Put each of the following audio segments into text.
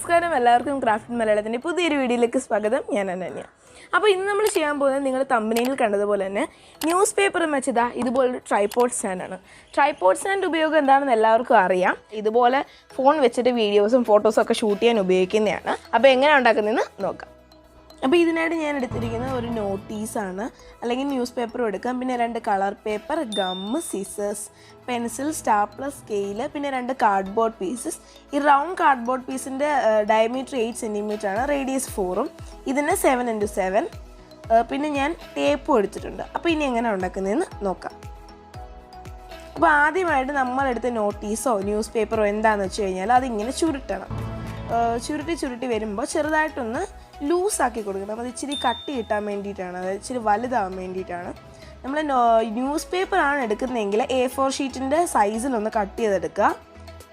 നമസ്കാരം എല്ലാവർക്കും ക്രാഫ്റ്റ് മലയാളത്തിൻ്റെ പുതിയൊരു വീഡിയോയിലേക്ക് സ്വാഗതം. ഞാൻ അനന്യ. അപ്പോൾ ഇന്ന് നമ്മൾ ചെയ്യാൻ പോകുന്നത് നിങ്ങൾ തമ്പനെയിൽ കണ്ടതുപോലെ തന്നെ ന്യൂസ് പേപ്പറും വെച്ചതാ ഇതുപോലൊരു ട്രൈപോഡ് സ്റ്റാൻഡാണ്. ട്രൈപോഡ് സ്റ്റാൻഡ് ഉപയോഗം എന്താണെന്ന് എല്ലാവർക്കും അറിയാം. ഇതുപോലെ ഫോൺ വെച്ചിട്ട് വീഡിയോസും ഫോട്ടോസും ഒക്കെ ഷൂട്ട് ചെയ്യാൻ ഉപയോഗിക്കുന്നതാണ്. അപ്പോൾ എങ്ങനെയാണ് ഉണ്ടാക്കുന്നതെന്ന് നോക്കാം. അപ്പോൾ ഇതിനായിട്ട് ഞാൻ എടുത്തിരിക്കുന്നത് ഒരു നോട്ടീസാണ്, അല്ലെങ്കിൽ ന്യൂസ് പേപ്പറും എടുക്കാം, പിന്നെ 2 colour paper, gum, scissors, pencil, stapler, scale, പിന്നെ 2 കാർഡ്ബോർഡ് പീസസ്. ഈ റൗണ്ട് കാർഡ്ബോർഡ് പീസിൻ്റെ ഡയമീറ്റർ 8 cm ആണ്, റേഡിയസ് 4ഉം, ഇതിന് 7x7. പിന്നെ ഞാൻ ടേപ്പും എടുത്തിട്ടുണ്ട്. അപ്പോൾ ഇനി എങ്ങനെ ഉണ്ടാക്കുന്നതെന്ന് നോക്കാം. അപ്പോൾ ആദ്യമായിട്ട് നമ്മളെടുത്ത നോട്ടീസോ ന്യൂസ് പേപ്പറോ എന്താണെന്ന് വെച്ച് കഴിഞ്ഞാൽ അതിങ്ങനെ ചുരുട്ടണം. ചുരുട്ടി വരുമ്പോൾ ചെറുതായിട്ടൊന്ന് ലൂസാക്കി കൊടുക്കണം. അത് ഇച്ചിരി കട്ടി കിട്ടാൻ വേണ്ടിയിട്ടാണ്, അതായത് ഇച്ചിരി വലുതാവാൻ വേണ്ടിയിട്ടാണ്. നമ്മൾ ന്യൂസ് പേപ്പറാണ് എടുക്കുന്നതെങ്കിൽ A4 ഷീറ്റിൻ്റെ സൈസിലൊന്ന് കട്ട് ചെയ്തെടുക്കുക.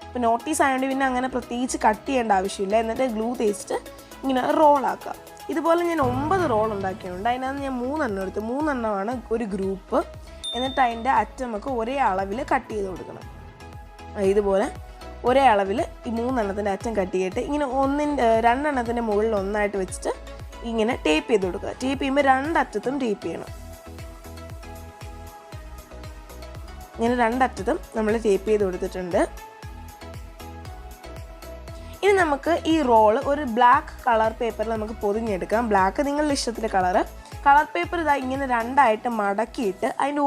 ഇപ്പോൾ നോട്ടീസ് ആയതുകൊണ്ട് പിന്നെ അങ്ങനെ പ്രത്യേകിച്ച് കട്ട് ചെയ്യേണ്ട ആവശ്യമില്ല. എന്നിട്ട് ഗ്ലൂ തേച്ചിട്ട് ഇങ്ങനെ റോളാക്കുക. ഇതുപോലെ ഞാൻ 9 റോൾ ഉണ്ടാക്കിയിട്ടുണ്ട്. അതിനകത്ത് ഞാൻ 3 എടുത്തു. 3 ഒരു ഗ്രൂപ്പ്. എന്നിട്ട് അതിൻ്റെ അറ്റമൊക്കെ ഒരേ അളവിൽ കട്ട് ചെയ്ത് കൊടുക്കണം. ഇതുപോലെ ഒരേ അളവിൽ ഈ 3 അറ്റം കട്ട് ചെയ്തിട്ട് ഇങ്ങനെ 2 മുകളിൽ ഒന്നായിട്ട് വെച്ചിട്ട് ഇങ്ങനെ ടേപ്പ് ചെയ്ത് കൊടുക്കുക. ടേപ്പ് ചെയ്യുമ്പോൾ 2 അറ്റത്തും ടേപ്പ് ചെയ്യണം. ഇങ്ങനെ 2 അറ്റത്തും നമ്മൾ ടേപ്പ് ചെയ്ത് കൊടുത്തിട്ടുണ്ട്. ഇനി നമുക്ക് ഈ റോള് ഒരു ബ്ലാക്ക് കളർ പേപ്പറിൽ നമുക്ക് പൊതിഞ്ഞെടുക്കാം. ബ്ലാക്ക് നിങ്ങളുടെ ഇഷ്ടത്തിലെ കളർ പേപ്പർ ഇതാ ഇങ്ങനെ 2ആയിട്ട് മടക്കിയിട്ട് അതിൻ്റെ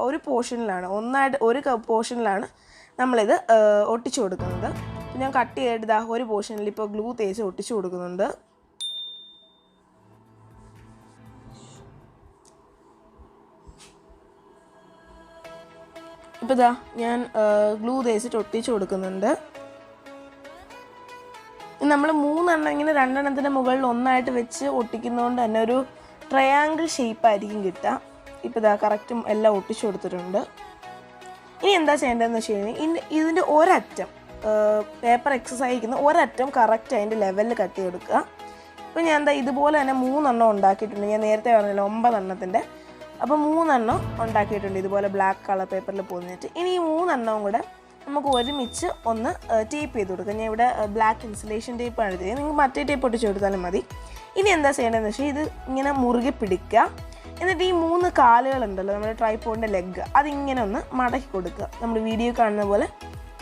ഒരു പോർഷനിലാണ് ഒരു പോർഷനിലാണ് നമ്മളിത് ഒട്ടിച്ചു കൊടുക്കുന്നത്. ഞാൻ കട്ട് ചെയ്തിട്ട് ഇതാ ഒരു പോർഷനിൽ ഇപ്പോൾ ഗ്ലൂ തേച്ച് ഒട്ടിച്ചു കൊടുക്കുന്നുണ്ട്. ഇപ്പോൾ ഇതാ ഞാൻ ഗ്ലൂ തേച്ചിട്ട് ഒട്ടിച്ചു കൊടുക്കുന്നുണ്ട്. നമ്മൾ 3 ഇങ്ങനെ 2 മുകളിൽ ഒന്നായിട്ട് വെച്ച് ഒട്ടിക്കുന്നതുകൊണ്ട് തന്നെ ഒരു ട്രയാങ്കിൾ ഷേപ്പായിരിക്കും കിട്ടുക. ഇപ്പോൾ ഇതാ കറക്റ്റും എല്ലാം ഒട്ടിച്ചു കൊടുത്തിട്ടുണ്ട്. ഇനി എന്താ ചെയ്യേണ്ടതെന്ന് വെച്ച് കഴിഞ്ഞാൽ ഇതിൻ്റെ ഒരറ്റം പേപ്പർ എക്സസൈസ് ചെയ്യുന്ന ഒരറ്റം കറക്റ്റ് അതിൻ്റെ ലെവലിൽ കട്ട് ചെയ്ത് കൊടുക്കുക. ഇപ്പോൾ ഞാൻ എന്താ ഇതുപോലെ തന്നെ 3 ഉണ്ടാക്കിയിട്ടുണ്ട്. ഞാൻ നേരത്തെ പറഞ്ഞല്ലോ 9 അപ്പോൾ 3 ഉണ്ടാക്കിയിട്ടുണ്ട് ഇതുപോലെ ബ്ലാക്ക് കളർ പേപ്പറിൽ പൊതിഞ്ഞിട്ട്. ഇനി ഈ 3 കൂടെ നമുക്ക് ഒരുമിച്ച് ഒന്ന് ടേപ്പ് ചെയ്ത് കൊടുക്കാം. ഞാൻ ഇവിടെ ബ്ലാക്ക് ഇൻസുലേഷൻ ടേപ്പാണ് എടുത്തത്. നിങ്ങൾക്ക് മറ്റേ ടേപ്പ് ഒട്ടിച്ച് കൊടുത്താലും മതി. ഇനി എന്താ ചെയ്യേണ്ടതെന്ന് വെച്ചാൽ ഇത് ഇങ്ങനെ മുറുകെ പിടിക്കുക. എന്നിട്ട് ഈ 3 കാലുകളുണ്ടല്ലോ നമ്മുടെ ട്രൈപോഡിൻ്റെ ലെഗ്, അതിങ്ങനെ ഒന്ന് മടക്കി കൊടുക്കുക. നമ്മൾ വീഡിയോ കാണുന്ന പോലെ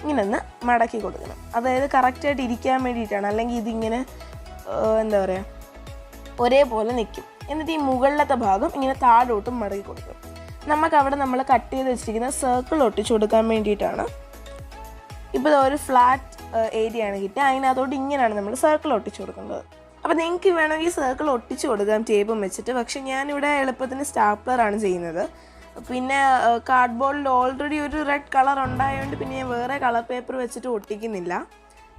ഇങ്ങനെ ഒന്ന് മടക്കി കൊടുക്കണം. അതായത് കറക്റ്റായിട്ട് ഇരിക്കാൻ വേണ്ടിയിട്ടാണ്, അല്ലെങ്കിൽ ഇതിങ്ങനെ എന്താ പറയുക ഒരേപോലെ നിൽക്കും. എന്നിട്ട് ഈ മുകളിലത്തെ ഭാഗം ഇങ്ങനെ താഴോട്ടും മടക്കി കൊടുക്കും. നമുക്കവിടെ നമ്മൾ കട്ട് ചെയ്ത് വെച്ചിരിക്കുന്ന സർക്കിൾ ഒട്ടിച്ചു കൊടുക്കാൻ വേണ്ടിയിട്ടാണ്. ഇപ്പോൾ ഒരു ഫ്ലാറ്റ് ഏരിയ ആണ് കിട്ടുക. അതിനകത്തോട്ട് ഇങ്ങനെയാണ് നമ്മൾ സർക്കിൾ ഒട്ടിച്ചു കൊടുക്കുന്നത്. അപ്പോൾ നിങ്ങൾക്ക് വേണമെങ്കിൽ സർക്കിൾ ഒട്ടിച്ചു കൊടുക്കാം ടേപ്പും വെച്ചിട്ട്. പക്ഷേ ഞാനിവിടെ എളുപ്പത്തിന് സ്റ്റാപ്ലറാണ് ചെയ്യുന്നത്. പിന്നെ കാർഡ്ബോർഡിൽ ഓൾറെഡി ഒരു റെഡ് കളർ ഉണ്ടായതുകൊണ്ട് പിന്നെ ഞാൻ വേറെ കളർ പേപ്പർ വെച്ചിട്ട് ഒട്ടിക്കുന്നില്ല.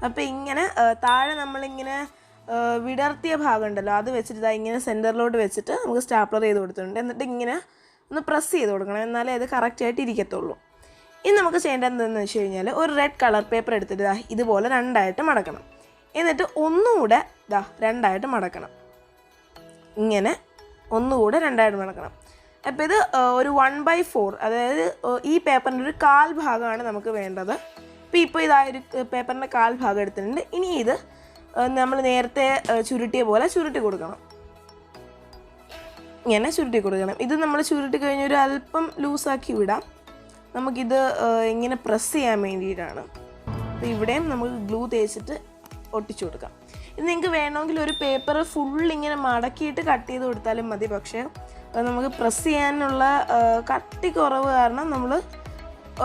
അപ്പോൾ ഇങ്ങനെ താഴെ നമ്മളിങ്ങനെ വിടർത്തിയ ഭാഗം ഉണ്ടല്ലോ, അത് വെച്ചിട്ട് ഇങ്ങനെ സെൻറ്ററിലോട്ട് വെച്ചിട്ട് നമുക്ക് സ്റ്റാപ്ലർ ചെയ്ത് കൊടുത്തിട്ടുണ്ട്. എന്നിട്ട് ഇങ്ങനെ ഒന്ന് പ്രസ് ചെയ്ത് കൊടുക്കണം, എന്നാലേ അത് കറക്റ്റായിട്ട് ഇരിക്കത്തുള്ളൂ. ഇനി നമുക്ക് ചെയ്യേണ്ടത് എന്താണെന്ന് വെച്ച് കഴിഞ്ഞാൽ ഒരു റെഡ് കളർ പേപ്പർ എടുത്തിട്ട് ഇതുപോലെ 2ആയിട്ട് മടക്കണം. എന്നിട്ട് ഒന്നുകൂടെ 2ആയിട്ട് മടക്കണം. ഇങ്ങനെ ഒന്നുകൂടെ 2ആയിട്ട് മടക്കണം. അപ്പോൾ ഇത് ഒരു 1/4, അതായത് ഈ പേപ്പറിൻ്റെ ഒരു 1/4 ഭാഗമാണ് നമുക്ക് വേണ്ടത്. ഇപ്പോൾ ഇതായൊരു പേപ്പറിൻ്റെ 1/4 ഭാഗം എടുത്തിട്ടുണ്ട്. ഇനി ഇത് നമ്മൾ നേരത്തെ ചുരുട്ടിയ പോലെ ചുരുട്ടി കൊടുക്കണം. ഇങ്ങനെ ചുരുട്ടി കൊടുക്കണം. ഇത് നമ്മൾ ചുരുട്ടി കഴിഞ്ഞ് ഒരു അല്പം ലൂസാക്കി വിടാം. നമുക്കിത് ഇങ്ങനെ പ്രസ് ചെയ്യാൻ വേണ്ടിയിട്ടാണ്. അപ്പോൾ ഇവിടെയും നമുക്ക് ഗ്ലൂ തേച്ചിട്ട് ഒട്ടിച്ചു കൊടുക്കാം. ഇത് നിങ്ങൾക്ക് വേണമെങ്കിൽ ഒരു പേപ്പർ ഫുൾ ഇങ്ങനെ മടക്കിയിട്ട് കട്ട് ചെയ്ത് കൊടുത്താലും മതി. പക്ഷേ നമുക്ക് പ്രസ് ചെയ്യാനുള്ള കട്ടി കുറവ് കാരണം നമ്മൾ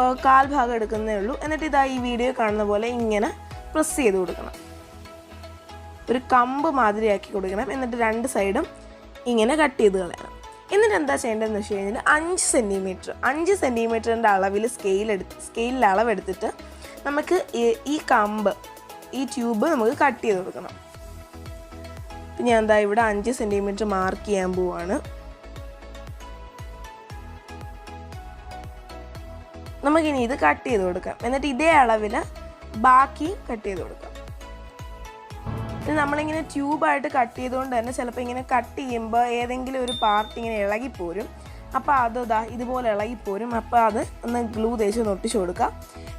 1/4 ഭാഗം എടുക്കുന്നേ ഉള്ളൂ. എന്നിട്ട് ഈ വീഡിയോ കാണുന്ന പോലെ ഇങ്ങനെ പ്രസ് ചെയ്ത് കൊടുക്കണം. ഒരു കമ്പ് മാതിരിയാക്കി കൊടുക്കണം. എന്നിട്ട് 2 സൈഡും ഇങ്ങനെ കട്ട് ചെയ്ത് കളയണം. എന്നിട്ട് എന്താ ചെയ്യേണ്ടതെന്ന് വെച്ച് കഴിഞ്ഞാൽ 5 സെൻറ്റിമീറ്ററിൻ്റെ അളവിൽ സ്കെയിലിൽ അളവെടുത്തിട്ട് നമുക്ക് ഈ കമ്പ്, ഈ ട്യൂബ് നമുക്ക് കട്ട് ചെയ്ത് കൊടുക്കണം. ഞാൻ ഇവിടെ 5 സെൻറ്റിമീറ്റർ മാർക്ക് ചെയ്യാൻ പോവാണ്. നമുക്കിനി ഇത് കട്ട് ചെയ്ത് കൊടുക്കാം. എന്നിട്ട് ഇതേ അളവിൽ ബാക്കി കട്ട് ചെയ്ത് കൊടുക്കാം. ഇത് നമ്മളിങ്ങനെ ട്യൂബായിട്ട് കട്ട് ചെയ്തുകൊണ്ട് തന്നെ ചിലപ്പോൾ ഇങ്ങനെ കട്ട് ചെയ്യുമ്പോൾ ഏതെങ്കിലും ഒരു പാർട്ട് ഇങ്ങനെ ഇളകിപ്പോരും. അപ്പോൾ അത് ഇതുപോലെ ഇളകിപ്പോരും. അപ്പോൾ അത് ഒന്ന് ഗ്ലൂ തേച്ച് ഒട്ടിച്ചു കൊടുക്കുക.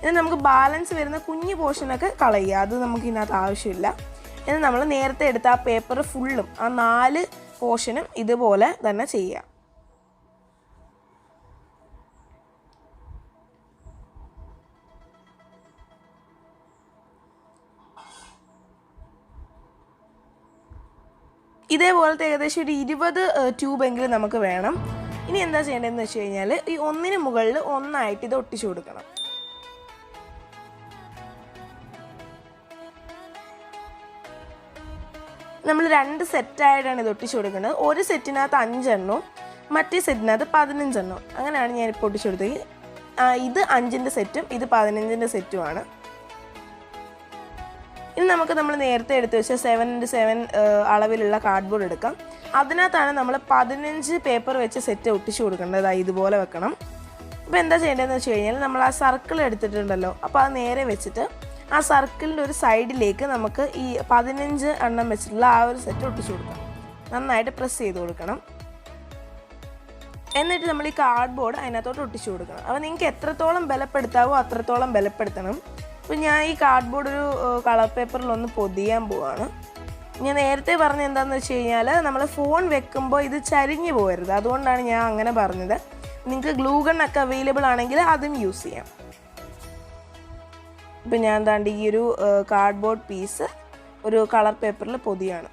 ഇനി നമുക്ക് ബാലൻസ് വരുന്ന കുഞ്ഞു പോർഷനൊക്കെ കളയുക. അത് നമുക്ക് ഇതിനകത്ത് ആവശ്യമില്ല. എന്ന് നമ്മൾ നേരത്തെ എടുത്ത ആ പേപ്പർ ഫുള്ളും ആ 4 പോർഷനും ഇതുപോലെ തന്നെ ചെയ്യാം. ഇതേപോലത്തെ ഏകദേശം ഒരു 20 ട്യൂബെങ്കിലും നമുക്ക് വേണം. ഇനി എന്താ ചെയ്യേണ്ടതെന്ന് വെച്ച് കഴിഞ്ഞാൽ ഈ ഒന്നിന് മുകളിൽ ഒന്നായിട്ട് ഇത് ഒട്ടിച്ചു കൊടുക്കണം. നമ്മൾ 2 സെറ്റായിട്ടാണ് ഇത് ഒട്ടിച്ചു കൊടുക്കുന്നത്. ഒരു സെറ്റിനകത്ത് 5 എണ്ണവും മറ്റേ സെറ്റിനകത്ത് 15 എണ്ണവും. അങ്ങനെയാണ് ഞാനിപ്പോൾ ഒട്ടിച്ചു കൊടുത്തത്. ഇത് 5ൻ്റെ സെറ്റും ഇത് 15ൻ്റെ സെറ്റുമാണ്. ഇനി നമുക്ക് നമ്മൾ നേരത്തെ എടുത്ത് വെച്ച 7x7 അളവിലുള്ള കാർഡ്ബോർഡ് എടുക്കാം. അതിനകത്താണ് നമ്മൾ 15 പേപ്പർ വെച്ച് സെറ്റ് ഒട്ടിച്ചു കൊടുക്കേണ്ടത്. ഇതുപോലെ വെക്കണം. അപ്പോൾ എന്താ ചെയ്യേണ്ടതെന്ന് വെച്ച് കഴിഞ്ഞാൽ നമ്മൾ ആ സർക്കിൾ എടുത്തിട്ടുണ്ടല്ലോ, അപ്പോൾ അത് നേരെ വെച്ചിട്ട് ആ സർക്കിളിൻ്റെ ഒരു സൈഡിലേക്ക് നമുക്ക് ഈ 15 എണ്ണം വെച്ചിട്ടുള്ള ആ ഒരു സെറ്റ് ഒട്ടിച്ചു കൊടുക്കണം. നന്നായിട്ട് പ്രസ് ചെയ്ത് കൊടുക്കണം. എന്നിട്ട് നമ്മൾ ഈ കാർഡ്ബോർഡ് അതിനകത്തോട്ട് ഒട്ടിച്ചു കൊടുക്കണം. അപ്പോൾ നിങ്ങൾക്ക് എത്രത്തോളം ബലപ്പെടുത്താവോ അത്രത്തോളം ബലപ്പെടുത്തണം. അപ്പോൾ ഞാൻ ഈ കാർഡ്ബോർഡ് ഒരു കളർ പേപ്പറിലൊന്ന് പൊതിയാൻ പോവാണ്. ഞാൻ നേരത്തെ പറഞ്ഞത് എന്താണെന്ന് വെച്ച് കഴിഞ്ഞാൽ നമ്മൾ ഫോൺ വെക്കുമ്പോൾ ഇത് ചരിഞ്ഞു പോകരുത്. അതുകൊണ്ടാണ് ഞാൻ അങ്ങനെ പറഞ്ഞത്. നിങ്ങൾക്ക് ഗ്ലൂ ഗണ്ണൊക്കെ അവൈലബിൾ ആണെങ്കിൽ അതും യൂസ് ചെയ്യാം. ഇപ്പം ഞാൻ എന്താണ്ട് ഈ ഒരു കാർഡ്ബോർഡ് പീസ് ഒരു കളർ പേപ്പറിൽ പൊതിയാണ്.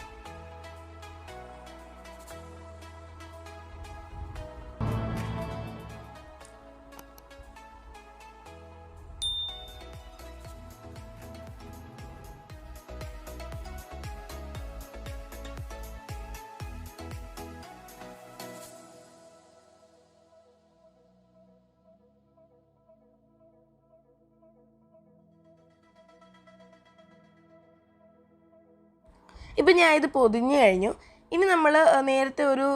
ഇപ്പം ഞാൻ ഇത് പൊതിഞ്ഞു കഴിഞ്ഞു. ഇനി നമ്മൾ നേരത്തെ ഒരു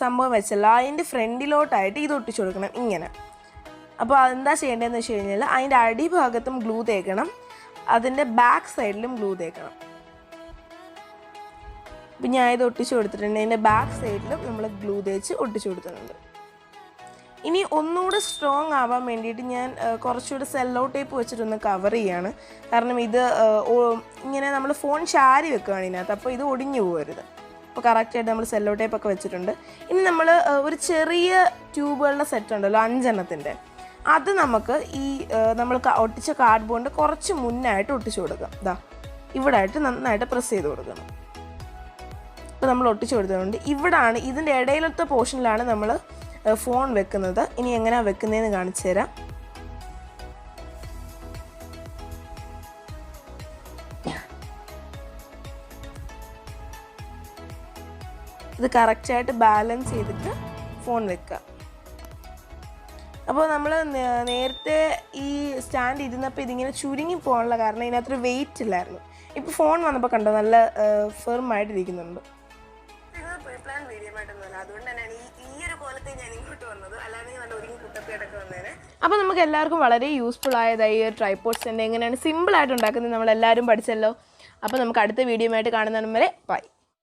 സംഭവം വെച്ചല്ലോ, അതിൻ്റെ ഫ്രണ്ടിലോട്ടായിട്ട് ഇത് ഒട്ടിച്ചു കൊടുക്കണം ഇങ്ങനെ. അപ്പോൾ അതെന്താ ചെയ്യേണ്ടതെന്ന് വെച്ച് കഴിഞ്ഞാൽ അതിൻ്റെ അടിഭാഗത്തും ഗ്ലൂ തേക്കണം, അതിൻ്റെ ബാക്ക് സൈഡിലും ഗ്ലൂ തേക്കണം. ഇപ്പം ഞാൻ ഇത് ഒട്ടിച്ചു കൊടുത്തിട്ടുണ്ട്. അതിൻ്റെ ബാക്ക് സൈഡിലും നമ്മൾ ഗ്ലൂ തേച്ച് ഒട്ടിച്ചു കൊടുത്തിട്ടുണ്ട്. ഇനി ഒന്നുകൂടെ സ്ട്രോങ് ആവാൻ വേണ്ടിയിട്ട് ഞാൻ കുറച്ചുകൂടെ സെല്ലോ ടേപ്പ് വെച്ചിട്ടൊന്ന് കവർ ചെയ്യാണ്. കാരണം ഇത് ഇങ്ങനെ നമ്മൾ ഫോൺ ചാരി വെക്കുകയാണ് ഇതിനകത്ത്, അപ്പോൾ ഇത് ഒടിഞ്ഞു പോകരുത്. അപ്പോൾ കറക്റ്റായിട്ട് നമ്മൾ സെല്ലോ ടേപ്പൊക്കെ വെച്ചിട്ടുണ്ട്. ഇനി നമ്മൾ ഒരു ചെറിയ ട്യൂബുകളുടെ സെറ്റ് ഉണ്ടല്ലോ 5 എണ്ണത്തിൻ്റെ, അത് നമുക്ക് ഈ നമ്മൾ ഒട്ടിച്ച കാർഡ്ബോർഡിൻ്റെ കുറച്ച് മുന്നായിട്ട് ഒട്ടിച്ചു കൊടുക്കാം. ഇതാ ഇവിടെ ആയിട്ട് നന്നായിട്ട് പ്രസ് ചെയ്ത് കൊടുക്കണം. അപ്പോൾ നമ്മൾ ഒട്ടിച്ചു കൊടുത്തിട്ടുണ്ട്. ഇവിടാണ് ഇതിൻ്റെ ഇടയിലത്തെ പോർഷനിലാണ് നമ്മൾ ഫോൺ വെക്കുന്നത്. ഇനി എങ്ങനെയാണ് വെക്കുന്നതെന്ന് കാണിച്ചു തരാം. ഇത് കറക്റ്റായിട്ട് ബാലൻസ് ചെയ്തിട്ട് ഫോൺ വെക്കുക. അപ്പോൾ നമ്മൾ നേരത്തെ ഈ സ്റ്റാൻഡ് ഇരുന്നപ്പോൾ ഇതിങ്ങനെ ചുരുങ്ങി പോകാനുള്ള കാരണം ഇതിനകത്തൊരു വെയിറ്റ് ഇല്ലായിരുന്നു. ഇപ്പോൾ ഫോൺ വന്നപ്പോൾ കണ്ടോ നല്ല ഫിർമായിട്ടിരിക്കുന്നുണ്ട്. പ്രീപ്ലാൻ വീഡിയോ ആയിട്ടൊന്നുമല്ല, അതുകൊണ്ട് തന്നെയാണ് ഈ ഒരു കോലത്തെ ഞാൻ ഇങ്ങോട്ട് വന്നത്. അല്ലാതെ നല്ല ഒരുങ്ങി കുട്ടപ്പിയായിട്ടൊക്കെ വന്നേനെ. അപ്പോൾ നമുക്ക് എല്ലാവർക്കും വളരെ യൂസ്ഫുൾ ആയതായി ഈ ട്രൈപോഡ് സ്റ്റാൻഡ് എങ്ങനെയാണ് സിമ്പിളായിട്ട് ഉണ്ടാക്കുന്നത് നമ്മളെല്ലാവരും പഠിച്ചല്ലോ. അപ്പോൾ നമുക്ക് അടുത്ത വീഡിയോ ആയിട്ട് കാണുന്നതിന് വരെ ബൈ.